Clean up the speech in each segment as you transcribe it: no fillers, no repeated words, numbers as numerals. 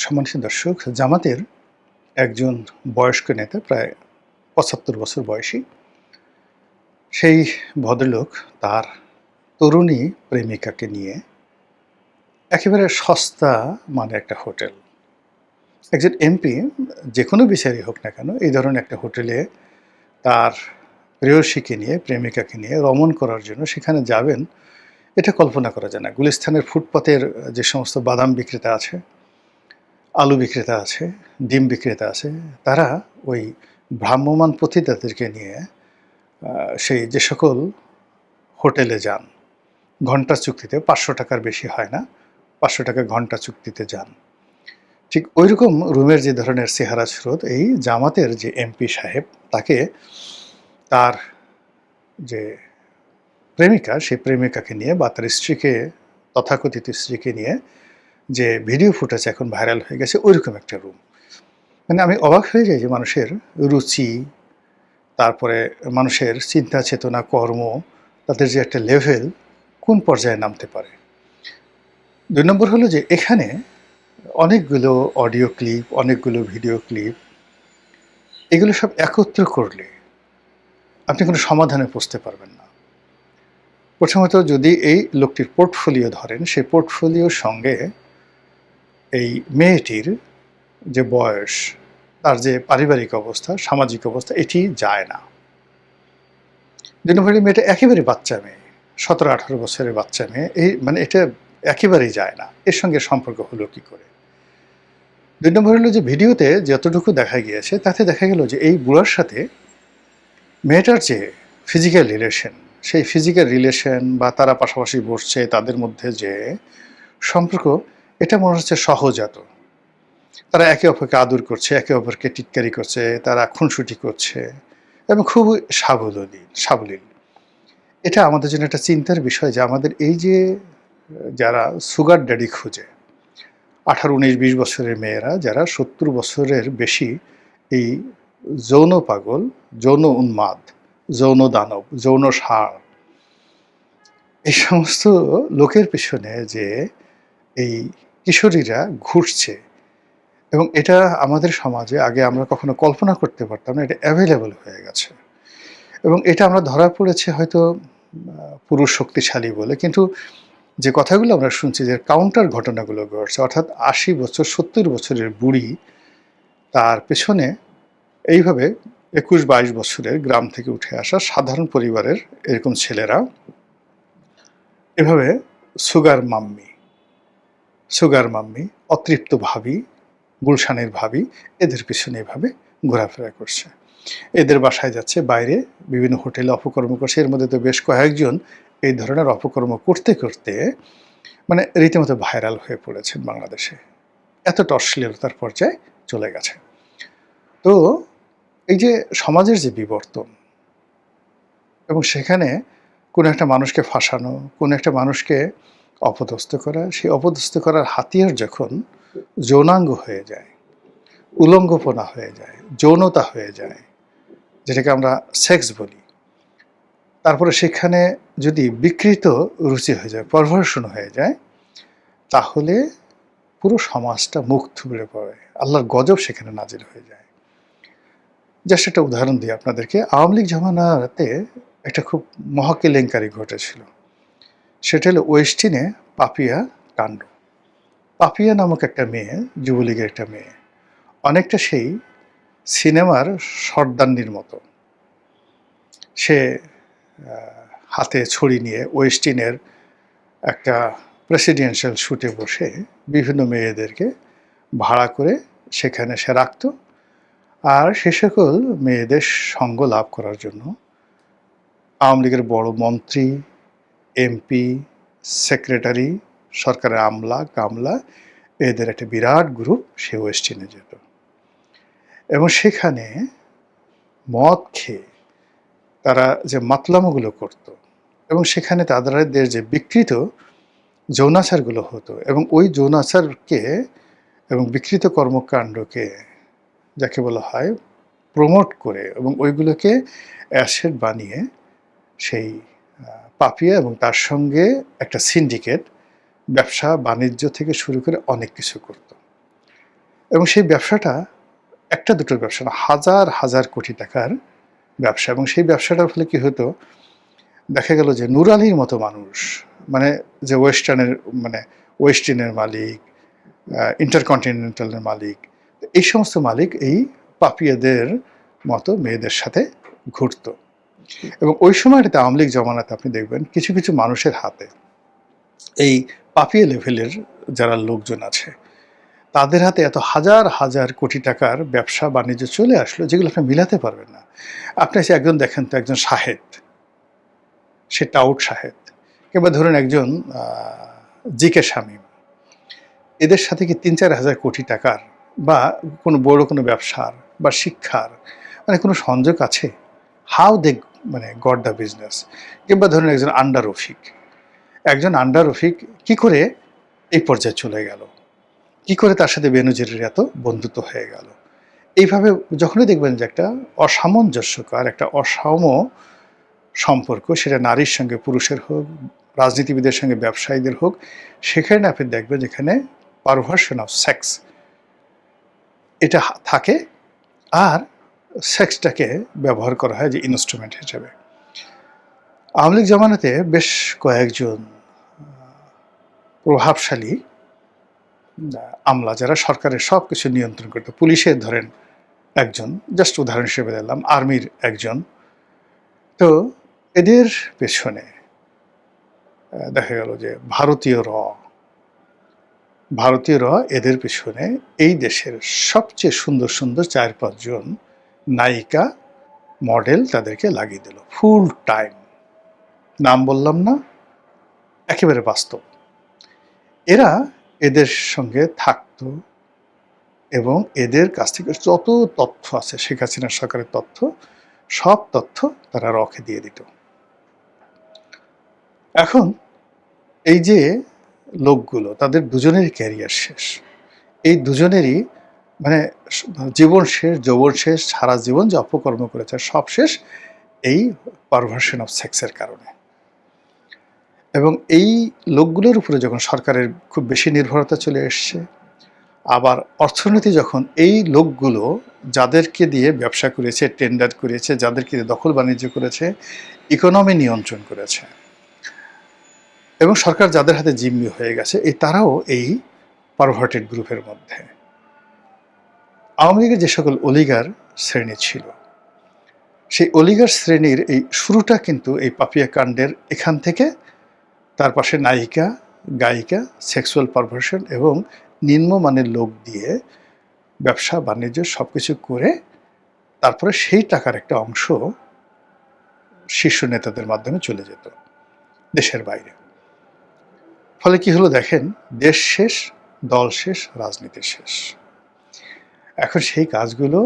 সম্মানিত দর্শক, জামাতের একজন বয়স্ক নেতা প্রায় ৭৫ বছর বয়সী। সেই ভদ্রলোক তার তরুণী প্রেমিকাকে নিয়ে একেবারে সস্তা মানে একটা হোটেল, একজন এমপি যেকোনো বিচারই হোক না কেন এই ধরনের একটা হোটেলে তার প্রেয়সীকে নিয়ে, প্রেমিকাকে নিয়ে রমণ করার জন্য সেখানে যাবেন, এটা কল্পনা করা যায় না। গুলিস্তানের ফুটপাতের যে সমস্ত বাদাম বিক্রেতা আছে, আলু বিক্রেতা আছে, ডিম বিক্রেতা আছে, তারা ওই ভ্রাম্যমাণ পতিতাদেরকে নিয়ে সেই যে সকল হোটেলে যান, ঘণ্টা চুক্তিতে ৫০০ টাকার বেশি হয় না, ৫০০ টাকা ঘণ্টা চুক্তিতে যান। ঠিক ওইরকম রুমের যে ধরনের চেহারা স্রোত, এই জামাতের যে এমপি সাহেব তাকে তার যে প্রেমিকা, সেই প্রেমিকাকে নিয়ে বা তার স্ত্রীকে, তথাকথিত স্ত্রীকে নিয়ে যে ভিডিও ফুটেজ এখন ভাইরাল হয়ে গেছে, ওইরকম একটা রুম। মানে আমি অবাক হয়ে যাই যে মানুষের রুচি, তারপরে মানুষের চিন্তা চেতনা, কর্ম, তাদের যে একটা লেভেল কোন পর্যায়ে নামতে পারে। ২ নম্বর হলো যে এখানে অনেকগুলো অডিও ক্লিপ, অনেকগুলো ভিডিও ক্লিপ, এগুলো সব একত্র করলে আপনি কোনো সমাধানে পৌঁছতে পারবেন না। প্রথমত যদি এই লোকটির পোর্টফোলিও ধরেন, সেই পোর্টফোলিওর সঙ্গে এই মেয়েটির যে বয়স, তার যে পারিবারিক অবস্থা, সামাজিক অবস্থা, এটি যায় না। ২ নম্বরে মেয়েটা একেবারে বাচ্চা মেয়ে, ১৭-১৮ বছরের বাচ্চা মেয়ে, এই মানে এটা একেবারেই যায় না। এর সঙ্গে সম্পর্ক হলো কী করে? ২ নম্বর হলো যে ভিডিওতে যতটুকু দেখা গিয়েছে তাতে দেখা গেল যে এই বুড়ার সাথে মেয়েটার যে ফিজিক্যাল রিলেশন, সেই ফিজিক্যাল রিলেশন বা তারা পাশাপাশি বসছে, তাদের মধ্যে যে সম্পর্ক, এটা মনে হচ্ছে সহজাত। তারা একে অপরকে আদর করছে, একে অপরকে টিটকারি করছে, তারা খুনসুটি করছে এবং খুবই সাবলীল। এটা আমাদের জন্য একটা চিন্তার বিষয় যে আমাদের এই যে যারা সুগার ড্যাডি খুঁজে, ১৮, ১৯, ২০ বছরের মেয়েরা যারা ৭০ বছরের বেশি, এই যৌন পাগল, যৌন উন্মাদ, যৌন দানব, যৌন ষাঁড়, এই সমস্ত লোকের পিছনে যে এই কিশোরীরা ঘুরছে, এবং এটা আমাদের সমাজে আগে আমরা কখনো কল্পনা করতে পারতাম না, এটা অ্যাভেলেবল হয়ে গেছে। এবং এটা আমরা ধরা পড়েছে হয়তো পুরুষ শক্তিশালী বলে, কিন্তু যে কথাগুলো আমরা শুনছি যে কাউন্টার ঘটনাগুলো ঘটছে, অর্থাৎ ৮০ বছর ৭০ বছরের বুড়ি, তার পেছনে এইভাবে ২১-২২ বছরের গ্রাম থেকে উঠে আসা সাধারণ পরিবারের এরকম ছেলেরা এভাবে সুগার মাম্মি, অতৃপ্ত ভাবি, গুলশানের ভাবি, এদের পিছনে এভাবে ঘোরাফেরা করছে। এদের বাসায় যাচ্ছে, বাইরে বিভিন্ন হোটেলে অপকর্ম করছে। এর মধ্যে তো বেশ কয়েকজন এই ধরনের অপকর্ম করতে করতে মানে রীতিমতো ভাইরাল হয়ে পড়েছেন বাংলাদেশে। এতটা অশ্লীলতার পর্যায়ে চলে গেছে। তো এই যে সমাজের যে বিবর্তন, এবং সেখানে কোনো একটা মানুষকে ফাঁসানো, কোনো একটা মানুষকে অপদস্থ করা, সেই অপদস্থ করার হাতিয়ার যখন যৌনাঙ্গ হয়ে যায়, উলঙ্গপনা হয়ে যায়, যৌনতা হয়ে যায়, যেটাকে আমরা সেক্স বলি, তারপরে সেখানে যদি বিকৃত রুচি হয়ে যায়, পারভার্সন হয়ে যায়, তাহলে পুরো সমাজটা মুখ থুবড়ে পড়ে, আল্লাহর গজব সেখানে নাজিল হয়ে যায়। জাস্ট একটা উদাহরণ দিই আপনাদেরকে। আওয়ামী লীগ জমানাতে একটা খুব মহাকেলেঙ্কারি ঘটেছিল। সেটা হলো ওয়েস্টিনে পাপিয়া কাণ্ড। পাপিয়া নামক একটা মেয়ে, যুবলীগের একটা মেয়ে, অনেকটা সেই সিনেমার সর্দান্নির মতো। সে হাতে ছড়ি নিয়ে ওয়েস্টিনের একটা প্রেসিডেন্সিয়াল শ্যুটে বসে বিভিন্ন মেয়েদেরকে ভাড়া করে সেখানে সে রাখত, আর সে সকল মেয়েদের সঙ্গ লাভ করার জন্য আওয়ামী লীগের বড় মন্ত্রী, এমপি, সেক্রেটারি, সরকারের আমলা কামলা, এদের একটা বিরাট গ্রুপ সে ওয়েস্টিনে যেত এবং সেখানে মদ খেয়ে তারা যে মাতলামোগুলো করত এবং সেখানে তাদের যে বিকৃত যৌনাচারগুলো হতো, এবং ওই যৌনাচারকে এবং বিকৃত কর্মকাণ্ডকে, যাকে বলা হয়, প্রমোট করে এবং ওইগুলোকে অ্যাসেট বানিয়ে সেই পাপিয়া এবং তার সঙ্গে একটা সিন্ডিকেট ব্যবসা বাণিজ্য থেকে শুরু করে অনেক কিছু করত। এবং সেই ব্যবসাটা একটা দুটো ব্যবসা না, হাজার হাজার কোটি টাকার ব্যবসা। এবং সেই ব্যবসাটার ফলে কি হতো, দেখা গেল যে নূর আলীর মতো মানুষ, মানে যে ওয়েস্টিনের মালিক, ইন্টারকন্টিনেন্টালের মালিক, এই সমস্ত মালিক এই পাপিয়াদের মতো মেয়েদের সাথে ঘুরত। এবং ওই সময়টাতে আওয়ামী লীগ জমানাতে আপনি দেখবেন কিছু কিছু মানুষের হাতে এই পাপিয়া লেভেলের যারা লোকজন আছে তাদের হাতে এত হাজার হাজার কোটি টাকার ব্যবসা বাণিজ্য চলে আসলো, যেগুলো আপনি মিলাতে পারবেন না। আপনি এসে একজন দেখেন তো, একজন শাহেদ, সে টাউট শাহেদ, কিংবা ধরুন একজন জিকে শামীম, এদের সাথে কি ৩-৪ হাজার কোটি টাকার বা কোনো বড় কোনো ব্যবসার বা শিক্ষার মানে কোনো সংযোগ আছে? হাউ দে মানে গট দ্য বিজনেস? কিংবা ধরুন একজন আন্ডার রফিক, একজন আন্ডার রফিক কি করে এই পর্যায়ে চলে গেল, কি করে তার সাথে বেনজিরের এত বন্ধুত্ব হয়ে গেল? এইভাবে যখনই দেখবেন যে একটা অসামঞ্জস্যকর, একটা অসাম সম্পর্ক, সেটা নারীর সঙ্গে পুরুষের হোক, রাজনীতিবিদের সঙ্গে ব্যবসায়ীদের হোক, সেখানে আপনি দেখবেন যেখানে পারভার্সন অফ সেক্স এটা থাকে, আর সেক্সটাকে ব্যবহার করা হয় যে ইনস্ট্রুমেন্ট হিসেবে। আওয়ামী লীগ জামানাতে বেশ কয়েকজন প্রভাবশালী আমলা, যারা সরকারের সব কিছু নিয়ন্ত্রণ করতো, পুলিশের ধরেন একজন, জাস্ট উদাহরণ হিসেবে দিলাম, আর্মির একজন, তো এদের পেছনে দেখা গেল যে ভারতীয়রা এদের পেছনে এই দেশের সবচেয়ে সুন্দর সুন্দর ৪-৫ জন নায়িকা মডেল তাদেরকে লাগিয়ে দিল ফুল টাইম। নাম বললাম না, একেবারে বাস্তব। এরা এদের সঙ্গে থাকতো এবং এদের কাছ থেকে যত তথ্য আছে, শেখ হাসিনা সরকারের তথ্য, সব তথ্য তারা রকে দিয়ে দিত। এখন এই যে লোকগুলো, তাদের দুজনেরই ক্যারিয়ার শেষ, এই দুজনেরই মানে জীবন শেষ, যৌবন শেষ, সারা জীবন যে অপকর্ম করেছে সব শেষ এই পারভার্সন অফ সেক্সের কারণে। এবং এই লোকগুলোর উপরে যখন সরকারের খুব বেশি নির্ভরতা চলে এসছে, আবার অর্থনীতি যখন এই লোকগুলো যাদেরকে দিয়ে ব্যবসা করেছে, টেন্ডার করেছে, যাদেরকে দিয়ে দখল বাণিজ্য করেছে, ইকোনমি নিয়ন্ত্রণ করেছে, এবং সরকার যাদের হাতে জিম্মি হয়ে গেছে, তারাও এই পারভার্টেড গ্রুপের মধ্যে। আওয়ামী লীগের যে সকল অলিগার শ্রেণী ছিল, সেই অলিগার শ্রেণীর এই শুরুটা কিন্তু এই পাপিয়া কাণ্ডের এখান থেকে, তার পাশে নায়িকা, গায়িকা, সেক্সুয়াল পারভার্সন এবং নিম্নমানের লোক দিয়ে ব্যবসা বাণিজ্য সব কিছু করে তারপরে সেই টাকার একটা অংশ শীর্ষ নেতাদের মাধ্যমে চলে যেত দেশের বাইরে। ফলে কি হলো দেখেন, দেশ শেষ, দল শেষ, রাজনীতি শেষ। এখন সেই কাজগুলো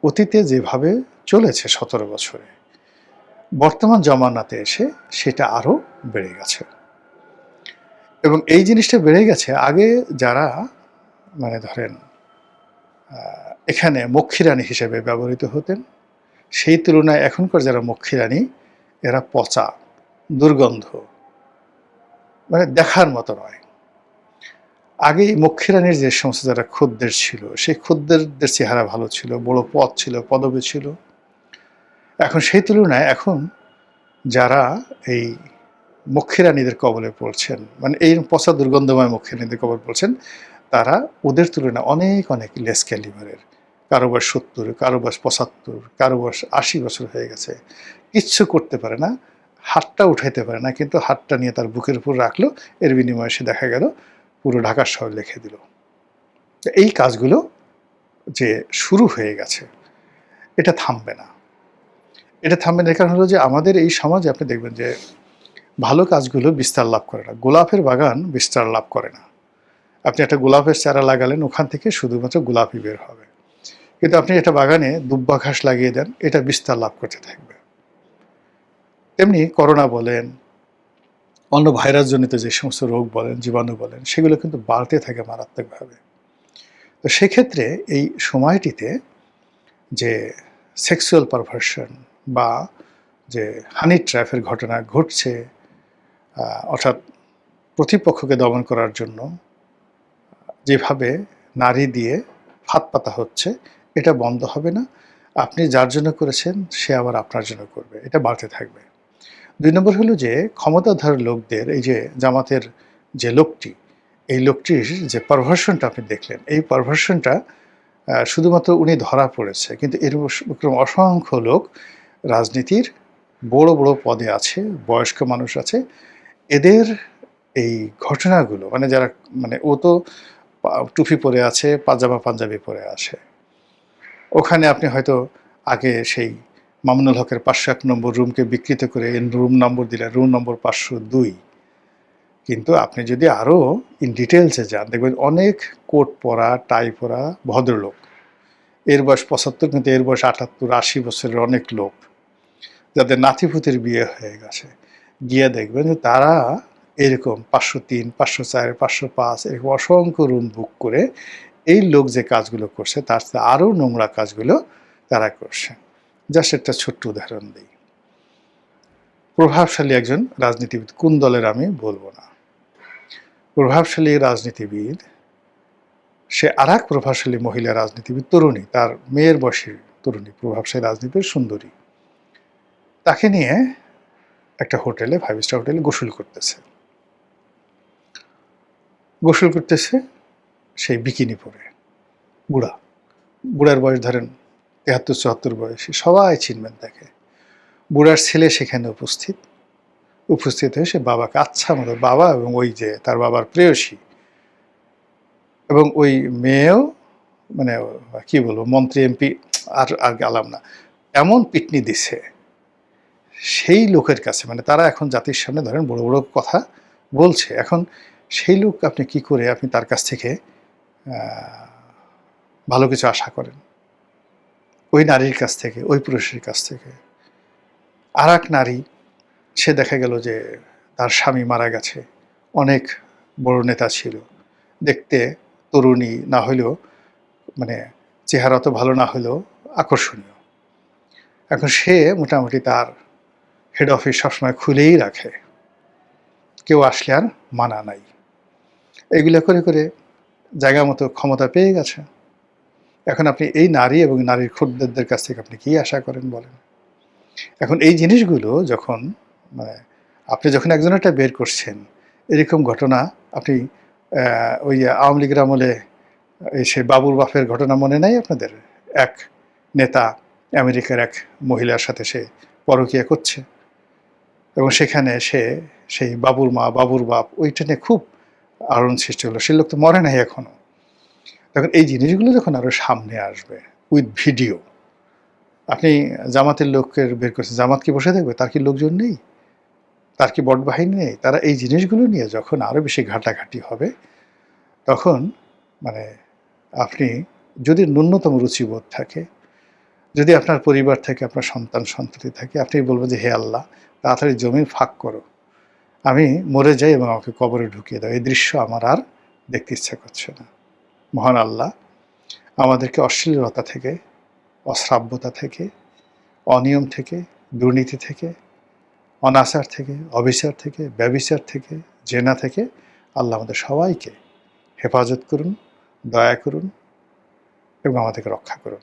অতীতে যেভাবে চলেছে ১৭ বছরে, বর্তমান জমানাতে এসে সেটা আরও বেড়ে গেছে। এবং এই জিনিসটা বেড়ে গেছে, আগে যারা মানে ধরেন এখানে মক্ষীরানী হিসেবে ব্যবহৃত হতেন, সেই তুলনায় এখনকার যারা মক্ষীরানী, এরা পচা, দুর্গন্ধ, মানে দেখার মতো নয়। আগে মক্ষীরানীর যে সমস্ত যারা খদ্দের ছিল, সেই খদ্দেরদের চেহারা ভালো ছিল, বড় পদ ছিল, পদবি ছিল। এখন সেই তুলনায় এখন যারা এই মক্ষীরানীদের কবলে পড়ছেন, মানে এই পচা দুর্গন্ধময় মক্ষীরানীদের কবলে পড়ছেন, তারা ওদের তুলনায় অনেক অনেক লেস ক্যালিবারের। কারো বয়স ৭০, কারো বয়স ৭৫, কারো বয়স ৮০ বছর হয়ে গেছে, কিচ্ছু করতে পারে না, হাতটা উঠাইতে পারে না, কিন্তু হাতটা নিয়ে তার বুকের উপর রাখলো, এর বিনিময়ে সে দেখা গেল পুরো ঢাকার শহর লিখে দিল। এই কাজগুলো যে শুরু হয়ে গেছে, এটা থামবে না। এটা থামবে না, এর কারণ হলো যে আমাদের এই সমাজে আপনি দেখবেন যে ভালো কাজগুলো বিস্তার লাভ করে না। গোলাপের বাগান বিস্তার লাভ করে না। আপনি একটা গোলাপের চারা লাগালেন, ওখান থেকে শুধুমাত্র গোলাপই বের হবে। কিন্তু আপনি একটা বাগানে দুব্বা ঘাস লাগিয়ে দেন, এটা বিস্তার লাভ করতে থাকবে। তেমনি করোনা বলেন, অন্য ভাইরাসজনিত যে সমস্ত রোগ বলেন, জীবাণু বলেন, সেগুলো কিন্তু বাড়তে থাকে মারাত্মকভাবে। তো সেক্ষেত্রে এই সময়টিতে যে সেক্সুয়াল পারভার্সন বা যে হানি ট্র্যাপের ঘটনা ঘটছে, অর্থাৎ প্রতিপক্ষকে দমন করার জন্য যেভাবে নারী দিয়ে হাত পাতা হচ্ছে, এটা বন্ধ হবে না। আপনি যার জন্য করেছেন সে আবার আপনার জন্য করবে। এটা বাড়তে থাকবে। ২ নম্বর হলো যে ক্ষমতাধর লোকদের এই যে জামাতের যে লোকটি, এই লোকটির যে পারভার্সনটা আপনি দেখলেন, এই পারভার্সনটা শুধুমাত্র উনি ধরা পড়েছে। কিন্তু এরকম অসংখ্য লোক রাজনীতির বড়, বড় পদে আছে, বয়স্ক মানুষ আছে। এদের এই ঘটনাগুলো মানে যারা মানে ও তো টুপি পরে আছে, পাজামা পাঞ্জাবি পরে আছে। ওখানে আপনি হয়তো আগে সেই মামুনুল হকের ৫০১ নম্বর রুমকে বিকৃত করে রুম নম্বর দিলেন, রুম নম্বর ৫০২। কিন্তু আপনি যদি আরও ইন ডিটেইলসে যান, দেখবেন অনেক কোট পরা, টাই পরা ভদ্রলোক। এর বয়স ৭৫ কিন্তু এর বয়স ৭৮-৮০ বছরের অনেক লোক, যাদের নাতিপুতির বিয়ে হয়ে গেছে। গিয়ে দেখবেন যে তারা এরকম ৫০৩, ৫০৪, ৫০৫ এরকম অসংখ্য রুম বুক করে এই লোক যে কাজগুলো করছে তার চেয়ে আরও নোংরা কাজগুলো তারা করছে। জাস্ট একটা ছোট্ট উদাহরণ দিই। প্রভাবশালী একজন রাজনীতিবিদ, কোন দলের আমি বলবো না, প্রভাবশালী রাজনীতিবিদ, সে আরেক প্রভাবশালী মহিলা রাজনীতিবিদ, তরুণী, তার মেয়ের বয়সী তরুণী, প্রভাবশালী রাজনীতিবিদ, সুন্দরী, তাকে নিয়ে একটা হোটেলে, 5 স্টার হোটেলে গোসল করতেছে। গোসল করতেছে সেই বিকিনি পরে, বুড়া, বুড়ার বয়স ধরেন ৭৩-৭৪ বয়সী, সবাই চিনবেন তাকে। বুড়ার ছেলে সেখানে উপস্থিত হয়ে সে বাবাকে আচ্ছা মতো, বাবা এবং ওই যে তার বাবার প্রেয়সী এবং ওই মেয়েও, মানে কি বলবো, মন্ত্রী এমপি আর গেলাম না, এমন পিটনি দিছে সেই লোকের কাছে। মানে তারা এখন জাতির সামনে ধরেন বড় বড় কথা বলছে। এখন সেই লোক আপনি কি করে আপনি তার কাছ থেকে ভালো কিছু আশা করেন? ওই নারীর কাছ থেকে, ওই পুরুষের কাছ থেকে। আর এক নারী, সে দেখা গেল যে তার স্বামী মারা গেছে, অনেক বড় নেতা ছিল, দেখতে তরুণী না হলেও, মানে চেহারা তো ভালো না হলেও আকর্ষণীয়। এখন সে মোটামুটি তার হেড অফিস সবসময় খুলেই রাখে, কেউ আসলে আর মানা নাই। এগুলো করে করে জায়গা মতো ক্ষমতা পেয়ে গেছে। এখন আপনি এই নারী এবং নারীর খদ্দেরদের কাছ থেকে আপনি কী আশা করেন বলেন? এখন এই জিনিসগুলো যখন মানে আপনি যখন একজনেরটা বের করছেন, এরকম ঘটনা আপনি ওই যে আওয়ামী লীগের আমলে সে বাবুর বাপের ঘটনা মনে নাই আপনাদের? এক নেতা আমেরিকার এক মহিলার সাথে সে পরকীয়া করছে এবং সেখানে সে সেই বাবুর মা, বাবুর বাপ, ওইটা নিয়ে খুব আলোড়ন সৃষ্টি হলো। সে লোক তো মরে নাই এখনও। তখন এই জিনিসগুলো যখন আরও সামনে আসবে উইথ ভিডিও, আপনি জামাতের লোককে বের করছেন, জামাত কি বসে থাকবে? তার কি লোকজন নেই? তার কি বট বাহিনী নেই? তারা এই জিনিসগুলো নিয়ে যখন আরও বেশি ঘাটাঘাটি হবে, তখন মানে আপনি যদি ন্যূনতম রুচিবোধ থাকে, যদি আপনার পরিবার থেকে, আপনার সন্তান সন্ততি থাকে, আপনি বলবেন যে হে আল্লাহ, তাড়াতাড়ি জমিন ফাঁক করো, আমি মরে যাই এবং আমাকে কবরে ঢুকিয়ে দাও, এই দৃশ্য আমার আর দেখতে ইচ্ছা করছে না। মহান আল্লাহ আমাদেরকে অশ্লীলতা থেকে, অশ্রাব্যতা থেকে, অনিয়ম থেকে, দুর্নীতি থেকে, অনাচার থেকে, অবিচার থেকে, ব্যভিচার থেকে, জেনা থেকে আল্লাহ আমাদের সবাইকে হেফাজত করুন, দয়া করুন এবং আমাদেরকে রক্ষা করুন।